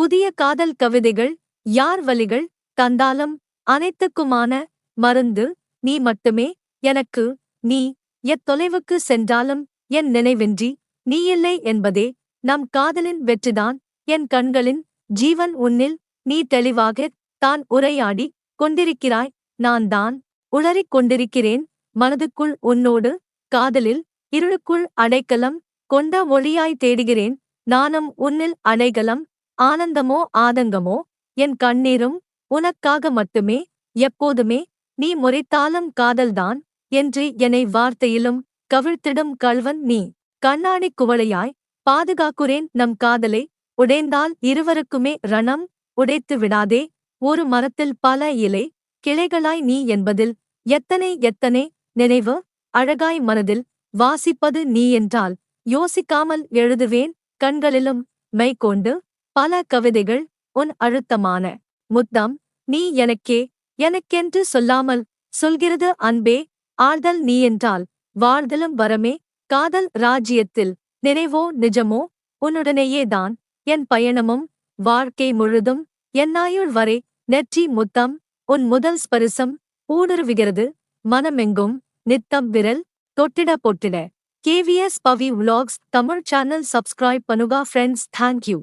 புதிய காதல் கவிதைகள் யார் வலிகள் தந்தாலும் அனைத்துக்குமான மருந்து நீ மட்டுமே எனக்கு. நீ எத்தொலைவுக்கு சென்றாலும் என் நினைவின்றி நீயில்லை என்பதே நம் காதலின் வெற்றிதான். என் கண்களின் ஜீவன் உன்னில் நீ தெளிவாகத் தான் உரையாடி கொண்டிருக்கிறாய். நான் தான் உளறிக் கொண்டிருக்கிறேன் மனதுக்குள் உன்னோடு. காதலில் இருளுக்குள் அடைக்கலம் கொண்ட ஒளியாய் தேடுகிறேன் நானும் உன்னில். அடைகலம் ஆனந்தமோ ஆதங்கமோ என் கண்ணீரும் உனக்காக மட்டுமே. எப்போதுமே நீ முறைத்தாலும் காதல்தான் என்று என்னை வார்த்தையிலும் கவிழ்த்திடும் கள்வன் நீ. கண்ணாடி குவளையாய் பாதுகாக்கிறேன் நம் காதலை. உடைந்தால் இருவருக்குமே ரணம். உடைத்து விடாதே ஒரு மரத்தில் பல இலை கிளைகளாய் நீ என்பதில் எத்தனை எத்தனை நினைவு அழகாய் மனதில் வாசிப்பது நீ என்றால் யோசிக்காமல் எழுதுவேன் கண்களிலும் மெய்கொண்டு பல கவிதைகள். உன் அழுத்தமான முத்தம் நீ எனக்கே எனக்கென்று சொல்லாமல் சொல்கிறது அன்பே. ஆழ்தல் நீ என்றால் வாழ்தலும் வரமே. காதல் ராஜ்யத்தில் நினைவோ நிஜமோ உன்னுடனேயேதான் என் பயணமும். வாழ்க்கை முழுதும் என்னாயுள் வரை நெற்றி முத்தம். உன் முதல் ஸ்பரிசம் ஊடுருவுகிறது மனமெங்கும் நித்தம் விரல் தொட்டிட பொட்டிட. KVS Pavi Vlogs Tamil channel subscribe பண்ணுங்க ஃப்ரெண்ட்ஸ். தேங்க்யூ.